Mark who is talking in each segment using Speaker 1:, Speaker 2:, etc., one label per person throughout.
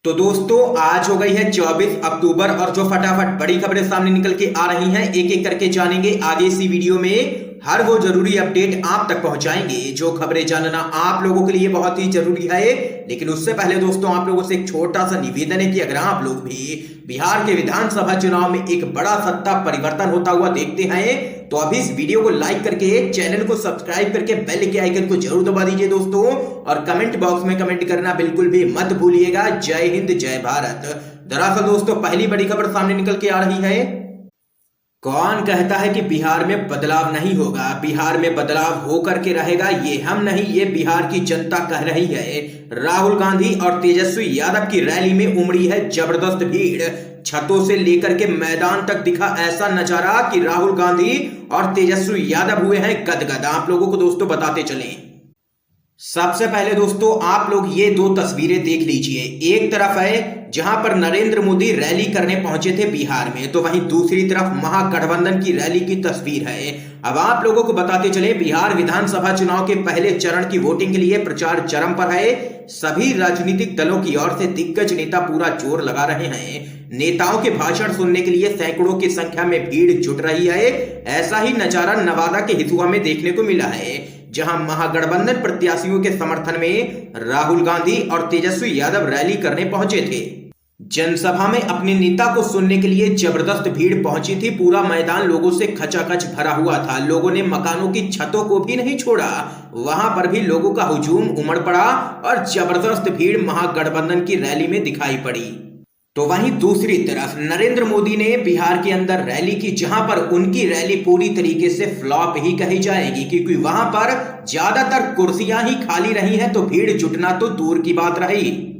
Speaker 1: तो दोस्तों आज हो गई है 24 अक्टूबर और जो फटाफट बड़ी खबरें सामने निकल के आ रही हैं एक एक करके जानेंगे आगे इसी वीडियो में। हर वो जरूरी अपडेट आप तक पहुंचाएंगे जो खबरें जानना आप लोगों के लिए बहुत ही जरूरी है। लेकिन उससे पहले दोस्तों आप लोगों से एक छोटा सा निवेदन है कि अगर आप लोग भी बिहार के विधानसभा चुनाव में एक बड़ा सत्ता परिवर्तन होता हुआ देखते हैं तो अभी इस वीडियो को लाइक करके चैनल को सब्सक्राइब करके बेल के आइकन को जरूर दबा दीजिए दोस्तों। और कमेंट बॉक्स में कमेंट करना बिल्कुल भी मत भूलिएगा। जय हिंद जय भारत। दरअसल दोस्तों पहली बड़ी खबर सामने निकल के आ रही है। कौन कहता है कि बिहार में बदलाव नहीं होगा? बिहार में बदलाव होकर के रहेगा। ये हम नहीं, ये बिहार की जनता कह रही है। राहुल गांधी और तेजस्वी यादव की रैली में उमड़ी है जबरदस्त भीड़। छतों से लेकर के मैदान तक दिखा ऐसा नजारा कि राहुल गांधी और तेजस्वी यादव हुए हैं गदगद। आप लोगों को दोस्तों बताते चलें। सबसे पहले दोस्तों आप लोग ये दो तस्वीरें देख लीजिए। एक तरफ है जहां पर नरेंद्र मोदी रैली करने पहुंचे थे बिहार में, तो वहीं दूसरी तरफ महागठबंधन की रैली की तस्वीर है। अब आप लोगों को बताते चले बिहार विधानसभा चुनाव के पहले चरण की वोटिंग के लिए प्रचार चरम पर है। सभी राजनीतिक दलों की ओर से दिग्गज नेता पूरा जोर लगा रहे हैं। नेताओं के भाषण सुनने के लिए सैकड़ों की संख्या में भीड़ जुट रही है। ऐसा ही नजारा नवादा के हिसुआ में देखने को मिला है जहां महागठबंधन प्रत्याशियों के समर्थन में राहुल गांधी और तेजस्वी यादव रैली करने पहुंचे थे। जनसभा में अपने नेता को सुनने के लिए जबरदस्त भीड़ पहुंची थी। पूरा मैदान लोगों से खचाखच भरा हुआ था। लोगों ने मकानों की छतों को भी नहीं छोड़ा, वहां पर भी लोगों का हुजूम उमड़ पड़ा और जबरदस्त भीड़ महागठबंधन की रैली में दिखाई पड़ी। तो वहीं दूसरी तरफ नरेंद्र मोदी ने बिहार के अंदर रैली की, जहां पर उनकी रैली पूरी तरीके से फ्लॉप ही कही जाएगी क्योंकि वहां पर ज्यादातर कुर्सियां ही खाली रही हैं, तो भीड़ जुटना तो दूर की बात रही।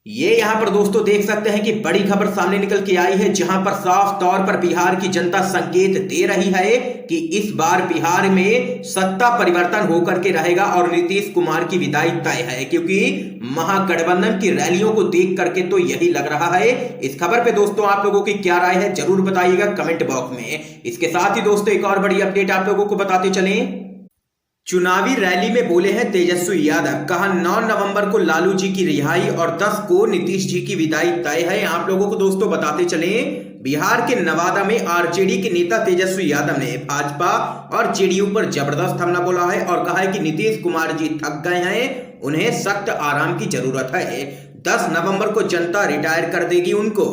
Speaker 1: ये यहां पर दोस्तों देख सकते हैं कि बड़ी खबर सामने निकल के आई है जहां पर साफ तौर पर बिहार की जनता संकेत दे रही है कि इस बार बिहार में सत्ता परिवर्तन होकर के रहेगा और नीतीश कुमार की विदाई तय है, क्योंकि महागठबंधन की रैलियों को देख करके तो यही लग रहा है। इस खबर पे दोस्तों आप लोगों की क्या राय है जरूर बताइएगा कमेंट बॉक्स में। इसके साथ ही दोस्तों एक और बड़ी अपडेट आप लोगों को बताते चलें। चुनावी रैली में बोले हैं तेजस्वी यादव, कहा 9 नवंबर को लालू जी की रिहाई और 10 को नीतीश जी की विदाई तय है। आप लोगों को दोस्तों बताते चलें बिहार के नवादा में आरजेडी के नेता तेजस्वी यादव ने भाजपा और जेडीयू पर जबरदस्त हमला बोला है और कहा है कि नीतीश कुमार जी थक गए हैं, उन्हें सख्त आराम की जरूरत है। 10 नवंबर को जनता रिटायर कर देगी उनको।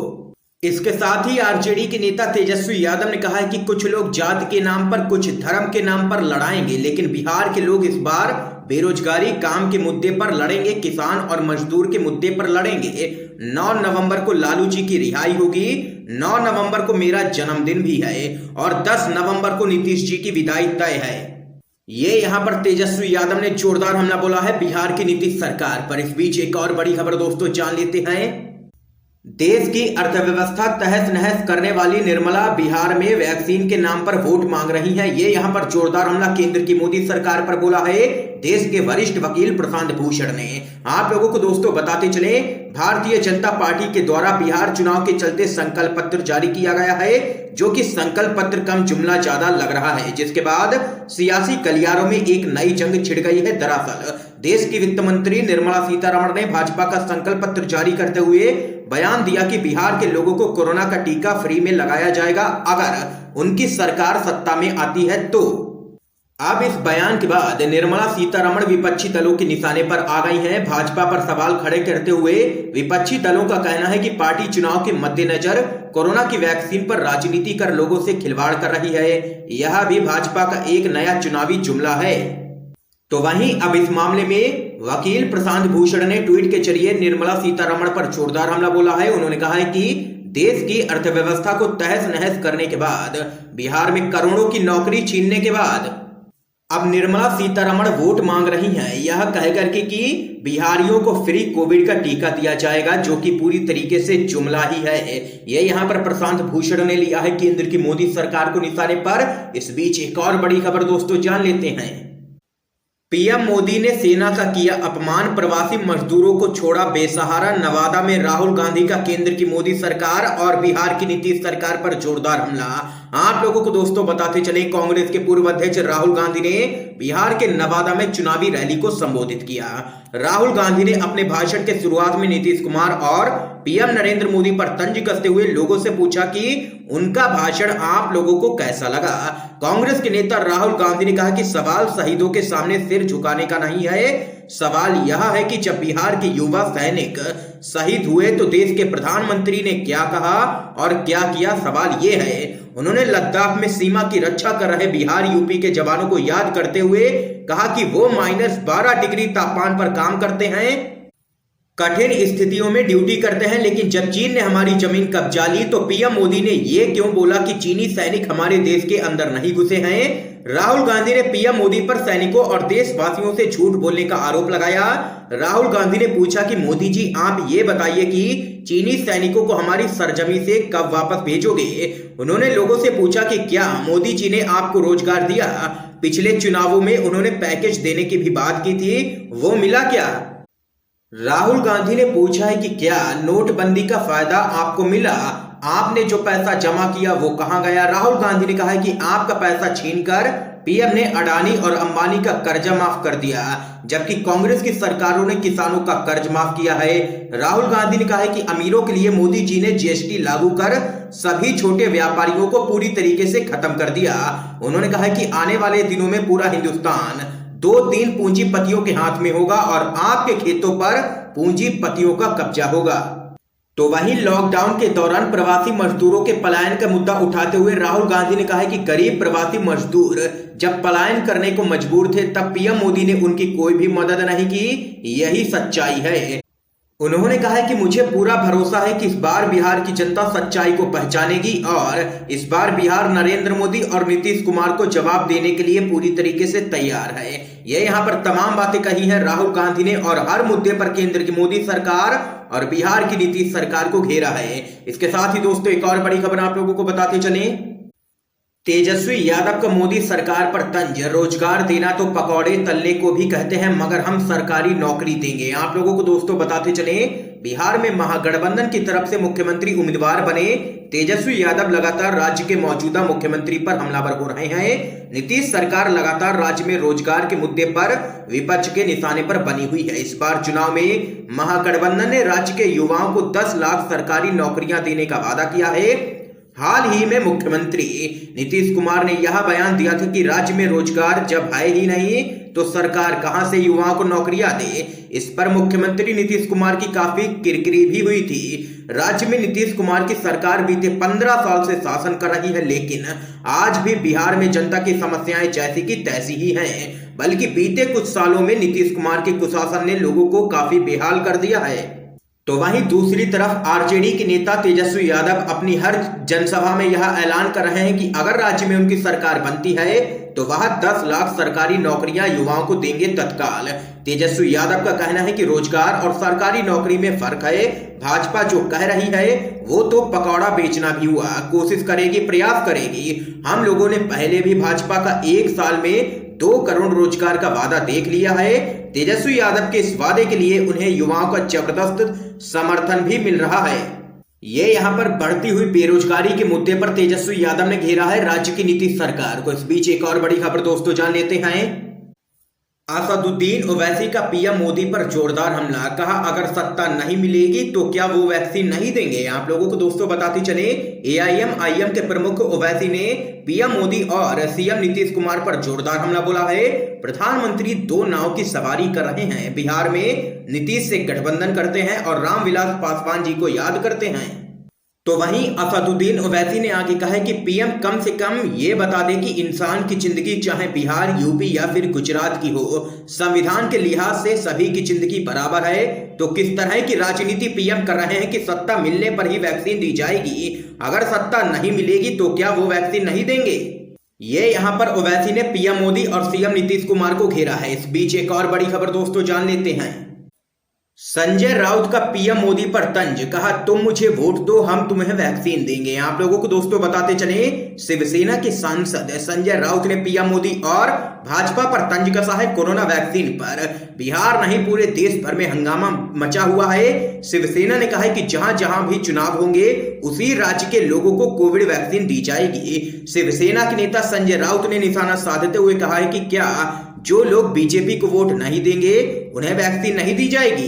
Speaker 1: इसके साथ ही आरजेडी के नेता तेजस्वी यादव ने कहा है कि कुछ लोग जात के नाम पर, कुछ धर्म के नाम पर लड़ाएंगे, लेकिन बिहार के लोग इस बार बेरोजगारी, काम के मुद्दे पर लड़ेंगे, किसान और मजदूर के मुद्दे पर लड़ेंगे। 9 नवंबर को लालू जी की रिहाई होगी, 9 नवंबर को मेरा जन्मदिन भी है और 10 नवंबर को नीतीश जी की विदाई तय है। ये यहां पर तेजस्वी यादव ने जोरदार हमला बोला है बिहार की नीतीश सरकार पर। इस बीच एक और बड़ी खबर दोस्तों जान लेते हैं। देश की अर्थव्यवस्था तहस नहस करने वाली निर्मला बिहार में वैक्सीन के नाम पर वोट मांग रही हैं। ये यहां पर जोरदार हमला केंद्र की मोदी सरकार पर बोला है देश के वरिष्ठ वकील प्रशांत भूषण ने। आप लोगों को दोस्तों बताते चले भारतीय जनता पार्टी के द्वारा बिहार चुनाव के चलते संकल्प पत्र जारी किया गया है, जो कि संकल्प पत्र कम जुमला ज्यादा लग रहा है, जिसके बाद सियासी गलियारों में एक नई जंग छिड़ गई है। दरअसल देश की वित्त मंत्री निर्मला सीतारमण ने भाजपा का संकल्प पत्र जारी करते हुए बयान दिया कि बिहार के लोगों को कोरोना का टीका फ्री में लगाया जाएगा अगर उनकी सरकार सत्ता में आती है तो। अब इस बयान के बाद निर्मला सीतारमण विपक्षी दलों के निशाने पर आ गई हैं। भाजपा पर सवाल खड़े करते हुए विपक्षी दलों का कहना है कि पार्टी चुनाव के मद्देनजर कोरोना की वैक्सीन पर राजनीति कर लोगों से खिलवाड़ कर रही है। यह भी भाजपा का एक नया चुनावी जुमला है। तो वहीं अब इस मामले में वकील प्रशांत भूषण ने ट्वीट के जरिए निर्मला सीतारमण पर जोरदार हमला बोला है। उन्होंने कहा है कि देश की अर्थव्यवस्था को तहस नहस करने के बाद, बिहार में करोड़ों की नौकरी छीनने के बाद अब निर्मला सीतारमण वोट मांग रही हैं, यह कहकर कि बिहारियों को फ्री कोविड का टीका दिया जाएगा, जो कि पूरी तरीके से जुमला ही है। ये यहां पर प्रशांत भूषण ने लिया है केंद्र की मोदी सरकार को निशाने पर। इस बीच एक और बड़ी खबर दोस्तों जान लेते हैं। पीएम मोदी ने सेना का किया अपमान, प्रवासी मजदूरों को छोड़ा बेसहारा। नवादा में राहुल गांधी का केंद्र की मोदी सरकार और बिहार की नीतीश सरकार पर जोरदार हमला। आप लोगों को दोस्तों बताते चले कांग्रेस के पूर्व अध्यक्ष राहुल गांधी ने बिहार के नवादा में चुनावी रैली को संबोधित किया। राहुल गांधी ने अपने भाषण के शुरुआत में नीतीश कुमार और पीएम नरेंद्र मोदी पर तंज कसते हुए लोगों से पूछा कि उनका भाषण आप लोगों को कैसा लगा। कांग्रेस के नेता राहुल गांधी ने कहा कि सवाल शहीदों के सामने सिर झुकाने का नहीं है, सवाल यह है कि जब बिहार के युवा सैनिक शहीद हुए तो देश के प्रधानमंत्री ने क्या कहा और क्या किया। सवाल ये है, उन्होंने लद्दाख में सीमा की रक्षा कर रहे बिहार यूपी के जवानों को याद करते हुए कहा कि वो -12 डिग्री तापमान पर काम करते हैं, कठिन स्थितियों में ड्यूटी करते हैं, लेकिन जब चीन ने हमारी जमीन कब्जा ली तो पीएम मोदी ने ये क्यों बोला कि चीनी सैनिक हमारे देश के अंदर नहीं घुसे हैं। राहुल गांधी ने पीएम मोदी पर सैनिकों और देशवासियों से झूठ बोलने का आरोप लगाया। राहुल गांधी ने पूछा कि मोदी जी आप ये बताइए कि चीनी सैनिकों को हमारी सरजमी से कब वापस भेजोगे। उन्होंने लोगों से पूछा कि क्या मोदी जी ने आपको रोजगार दिया। पिछले चुनावों में उन्होंने पैकेज देने की भी बात की थी, वो मिला क्या। राहुल गांधी ने पूछा है कि क्या नोटबंदी का फायदा आपको मिला, आपने जो पैसा जमा किया वो कहां गया। राहुल गांधी ने कहा है कि आपका पैसा छीनकर पीएम ने अडानी और अंबानी का कर्जा माफ कर दिया, जबकि कांग्रेस की सरकारों ने किसानों का कर्ज माफ किया है। राहुल गांधी ने कहा है कि अमीरों के लिए मोदी जी ने जीएसटी लागू कर सभी छोटे व्यापारियों को पूरी तरीके से खत्म कर दिया। उन्होंने कहा है कि आने वाले दिनों में पूरा हिंदुस्तान 2-3 पूंजीपतियों के हाथ में होगा और आपके खेतों पर पूंजीपतियों का कब्जा होगा। तो वहीं लॉकडाउन के दौरान प्रवासी मजदूरों के पलायन का मुद्दा उठाते हुए राहुल गांधी ने कहा है कि गरीब प्रवासी मजदूर जब पलायन करने को मजबूर थे तब पीएम मोदी ने उनकी कोई भी मदद नहीं की, यही सच्चाई है। उन्होंने कहा है कि मुझे पूरा भरोसा है कि इस बार बिहार की जनता सच्चाई को पहचानेगी और इस बार बिहार नरेंद्र मोदी और नीतीश कुमार को जवाब देने के लिए पूरी तरीके से तैयार है। ये यहाँ पर तमाम बातें कही है राहुल गांधी ने और हर मुद्दे पर केंद्र की मोदी सरकार और बिहार की नीतीश सरकार को घेरा है। इसके साथ ही दोस्तों एक और बड़ी खबर आप लोगों को बताते चले, तेजस्वी यादव का मोदी सरकार पर तंज, रोजगार देना तो पकौड़े तलने को भी कहते हैं मगर हम सरकारी नौकरी देंगे। आप लोगों को दोस्तों बताते चले, बिहार में महागठबंधन की तरफ से मुख्यमंत्री उम्मीदवार बने तेजस्वी यादव लगातार राज्य के मौजूदा मुख्यमंत्री पर हमलावर हो रहे हैं। नीतीश सरकार लगातार राज्य में रोजगार के मुद्दे पर विपक्ष के निशाने पर बनी हुई है। इस बार चुनाव में महागठबंधन ने राज्य के युवाओं को 10 लाख सरकारी नौकरियां देने का वादा किया है। हाल ही में मुख्यमंत्री नीतीश कुमार ने यह बयान दिया था कि राज्य में रोजगार जब है ही नहीं तो सरकार कहां से युवाओं को नौकरियां दे। इस पर मुख्यमंत्री नीतीश कुमार की काफी किरकिरी भी हुई थी। राज्य में नीतीश कुमार की सरकार बीते 15 साल से शासन कर रही है, लेकिन आज भी बिहार में जनता की समस्याएं जैसी की तैसी ही हैं। बल्कि बीते कुछ सालों में नीतीश कुमार के कुशासन ने लोगों को काफी बेहाल कर दिया है। तो वहीं दूसरी तरफ आरजेडी के नेता तेजस्वी यादव अपनी हर जनसभा में यह ऐलान कर रहे हैं कि अगर राज्य में उनकी सरकार बनती है तो वह 10 लाख सरकारी नौकरियां युवाओं को देंगे तत्काल। तेजस्वी यादव का कहना है कि रोजगार और सरकारी नौकरी में फर्क है। भाजपा जो कह रही है वो तो पकौड़ा बेचना भी हुआ, कोशिश करेगी, प्रयास करेगी। हम लोगों ने पहले भी भाजपा का 1 साल में 2 करोड़ रोजगार का वादा देख लिया है। तेजस्वी यादव के इस वादे के लिए उन्हें युवाओं का जबरदस्त समर्थन भी मिल रहा है। ये यहाँ पर बढ़ती हुई बेरोजगारी के मुद्दे पर तेजस्वी यादव ने घेरा है राज्य की नीतीश सरकार को। इस बीच एक और बड़ी खबर दोस्तों जान लेते हैं। असदुद्दीन ओवैसी का पीएम मोदी पर जोरदार हमला, कहा अगर सत्ता नहीं मिलेगी तो क्या वो वैक्सीन नहीं देंगे। आप लोगों को दोस्तों बताते चले, एआईएमआईएम के प्रमुख ओवैसी ने पीएम मोदी और सीएम नीतीश कुमार पर जोरदार हमला बोला है। प्रधानमंत्री 2 नाव की सवारी कर रहे हैं, बिहार में नीतीश से गठबंधन करते हैं और रामविलास पासवान जी को याद करते हैं। तो वहीं असदुद्दीन ओवैसी ने आगे कहा है कि पीएम कम से कम ये बता दें कि इंसान की जिंदगी चाहे बिहार, यूपी या फिर गुजरात की हो, संविधान के लिहाज से सभी की जिंदगी बराबर है। तो किस तरह की राजनीति पीएम कर रहे हैं कि सत्ता मिलने पर ही वैक्सीन दी जाएगी, अगर सत्ता नहीं मिलेगी तो क्या वो वैक्सीन नहीं देंगे। ये यहाँ पर ओवैसी ने पीएम मोदी और सीएम नीतीश कुमार को घेरा है। इस बीच एक और बड़ी खबर दोस्तों जान लेते हैं। संजय राउत का पीएम मोदी पर तंज, कहा तुम मुझे वोट दो हम तुम्हें वैक्सीन देंगे। आप लोगों को दोस्तों बताते चले, शिवसेना के सांसद संजय राउत ने पीएम मोदी और भाजपा पर तंज कसा है कोरोना वैक्सीन पर। बिहार नहीं पूरे देश भर में हंगामा मचा हुआ है। शिवसेना ने कहा है कि जहां जहां भी चुनाव होंगे उसी राज्य के लोगों को कोविड वैक्सीन दी जाएगी। शिवसेना के नेता संजय राउत ने निशाना साधते हुए कहा है कि क्या जो लोग बीजेपी को वोट नहीं देंगे उन्हें वैक्सीन नहीं दी जाएगी।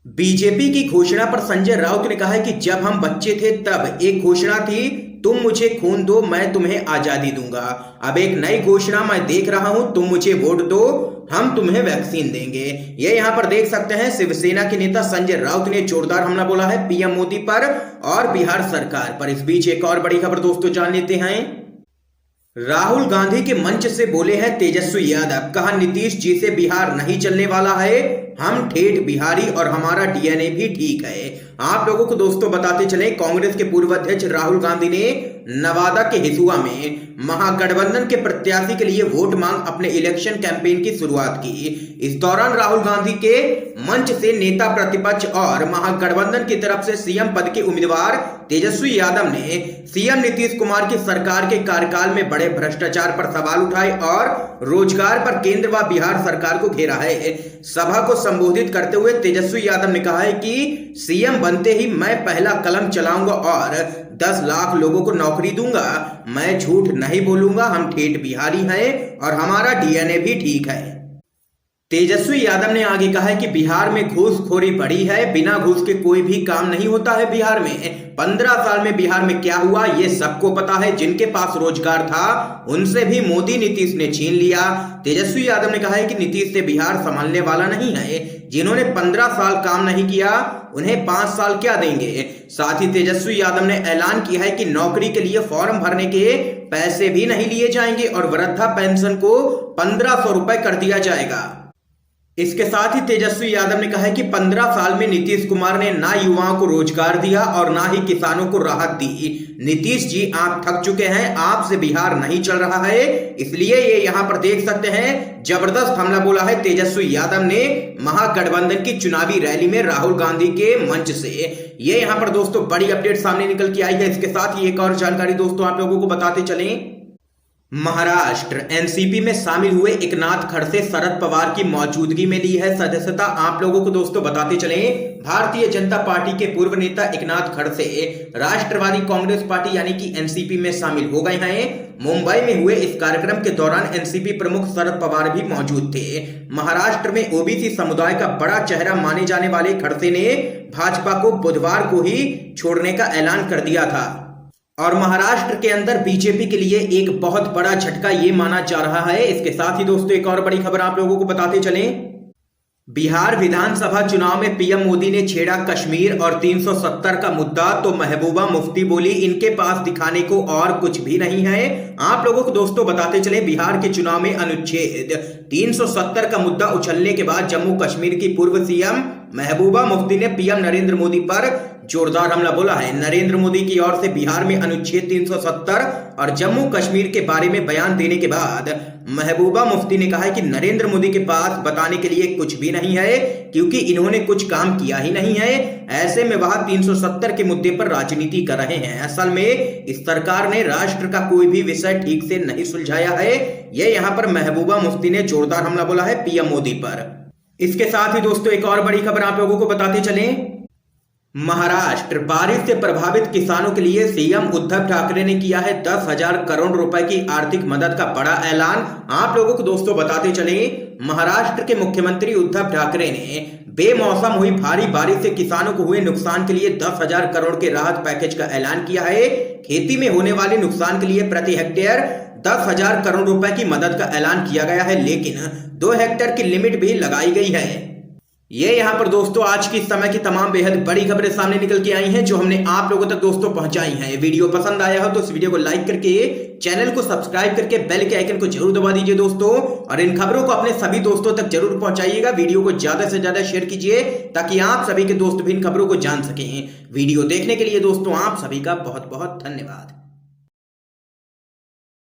Speaker 1: बीजेपी की घोषणा पर संजय राउत ने कहा है कि जब हम बच्चे थे तब एक घोषणा थी, तुम मुझे खून दो मैं तुम्हें आजादी दूंगा। अब एक नई घोषणा मैं देख रहा हूं, तुम मुझे वोट दो हम तुम्हें वैक्सीन देंगे। ये यहां पर देख सकते हैं शिवसेना के नेता संजय राउत ने जोरदार हमला बोला है पीएम मोदी पर और बिहार सरकार पर। इस बीच एक और बड़ी खबर दोस्तों जान लेते हैं। राहुल गांधी के मंच से बोले हैं तेजस्वी यादव, कहा नीतीश जी से बिहार नहीं चलने वाला है, हम ठेठ बिहारी और हमारा डीएनए भी ठीक है। आप लोगों को दोस्तों बताते चले, कांग्रेस के पूर्व अध्यक्ष राहुल गांधी ने नवादा के हिसुआ में महागठबंधन के प्रत्याशी के लिए वोट मांग अपने इलेक्शन कैंपेन की शुरुआत की। इस दौरान राहुल गांधी के मंच से नेता प्रतिपक्ष और महागठबंधन की तरफ से सीएम पद के उम्मीदवार तेजस्वी यादव ने सीएम नीतीश कुमार की सरकार के कार्यकाल में बड़े भ्रष्टाचार पर सवाल उठाए और रोजगार पर केंद्र व बिहार सरकार को घेरा है। सभा को संबोधित करते हुए तेजस्वी यादव ने कहा है कि सीएम बनते ही मैं पहला कलम चलाऊंगा और 10 लाख लोगों को नौकरी दूंगा। मैं झूठ नहीं बोलूंगा, हम ठेठ बिहारी हैं और हमारा डीएनए भी ठीक है। तेजस्वी यादव ने आगे कहा है कि बिहार में घूसखोरी बढ़ी है, बिना घूस के कोई भी काम नहीं होता है बिहार में। 15 साल में बिहार में क्या हुआ ये सबको पता है, जिनके पास रोजगार था उनसे भी मोदी नीतीश ने छीन लिया। तेजस्वी यादव ने कहा है कि नीतीश से बिहार संभालने वाला नहीं है, जिन्होंने 15 साल काम नहीं किया उन्हें 5 साल क्या देंगे। साथ ही तेजस्वी यादव ने ऐलान किया है कि नौकरी के लिए फॉर्म भरने के पैसे भी नहीं लिए जाएंगे और वृद्धा पेंशन को 1500 रुपए कर दिया जाएगा। इसके साथ ही तेजस्वी यादव ने कहा है कि 15 साल में नीतीश कुमार ने ना युवाओं को रोजगार दिया और ना ही किसानों को राहत दी। नीतीश जी आप थक चुके हैं, आपसे बिहार नहीं चल रहा है, इसलिए ये यहाँ पर देख सकते हैं जबरदस्त हमला बोला है तेजस्वी यादव ने महागठबंधन की चुनावी रैली में राहुल गांधी के मंच से। ये यहाँ पर दोस्तों बड़ी अपडेट सामने निकल के आई है। इसके साथ ही एक और जानकारी दोस्तों आप लोगों को बताते चलें। महाराष्ट्र एनसीपी में शामिल हुए एकनाथ खड़से शरद पवार की मौजूदगी में ली है सदस्यता। आप लोगों को दोस्तों बताते चलें, भारतीय जनता पार्टी के पूर्व नेता एकनाथ खड़से राष्ट्रवादी कांग्रेस पार्टी यानी कि एनसीपी में शामिल हो गए हैं। मुंबई में हुए इस कार्यक्रम के दौरान एनसीपी प्रमुख शरद पवार भी मौजूद थे। महाराष्ट्र में ओबीसी समुदाय का बड़ा चेहरा माने जाने वाले खड़से ने भाजपा को बुधवार को ही छोड़ने का ऐलान कर दिया था और महाराष्ट्र के अंदर बीजेपी के लिए एक बहुत बड़ा झटका ये माना जा रहा है। इसके साथ ही दोस्तों एक और बड़ी खबर आप लोगों को बताते चलें। बिहार विधानसभा चुनाव में पीएम मोदी ने छेड़ा कश्मीर और 370 का मुद्दा, तो महबूबा मुफ्ती बोली इनके पास दिखाने को और कुछ भी नहीं है। आप लोगों को दोस्तों बताते चले, बिहार के चुनाव में अनुच्छेद 370 का मुद्दा उछलने के बाद जम्मू कश्मीर की पूर्व सीएम महबूबा मुफ्ती ने पीएम नरेंद्र मोदी पर जोरदार हमला बोला है। नरेंद्र मोदी की ओर से बिहार में अनुच्छेद 370 और जम्मू कश्मीर के बारे में बयान देने के बाद महबूबा मुफ्ती ने कहा है कि नरेंद्र मोदी के पास बताने के लिए कुछ भी नहीं है, क्योंकि इन्होंने कुछ काम किया ही नहीं है। ऐसे में वह 370 के मुद्दे पर राजनीति कर रहे हैं। असल में इस सरकार ने राष्ट्र का कोई भी विषय ठीक से नहीं सुलझाया है। ये यहाँ पर महबूबा मुफ्ती ने जोरदार हमला बोला है पीएम मोदी पर। इसके साथ ही दोस्तों एक और बड़ी खबर आप लोगों को बताते चलें। महाराष्ट्र बारिश से प्रभावित किसानों के लिए सीएम उद्धव ठाकरे ने किया है 10,000 करोड़ रुपए की आर्थिक मदद का बड़ा ऐलान। आप लोगों को दोस्तों बताते चले, महाराष्ट्र के मुख्यमंत्री उद्धव ठाकरे ने बेमौसम हुई भारी बारिश से किसानों को हुए नुकसान के लिए 10,000 करोड़ के राहत पैकेज का ऐलान किया है। खेती में होने वाले नुकसान के लिए प्रति हेक्टेयर 10,000 करोड़ रुपए की मदद का ऐलान किया गया है, लेकिन 2 हेक्टेयर की लिमिट भी लगाई गई है। ये यहाँ पर दोस्तों आज की समय की तमाम बेहद बड़ी खबरें सामने निकल के आई हैं, जो हमने आप लोगों तक दोस्तों पहुंचाई हैं। वीडियो पसंद आया हो तो इस वीडियो को लाइक करके चैनल को सब्सक्राइब करके बेल के आइकन को जरूर दबा दीजिए दोस्तों, और इन खबरों को अपने सभी दोस्तों तक जरूर पहुंचाइएगा। वीडियो को ज्यादा से ज्यादा शेयर कीजिए ताकि आप सभी के दोस्त भी इन खबरों को जान सकें। वीडियो देखने के लिए दोस्तों आप सभी का बहुत बहुत धन्यवाद।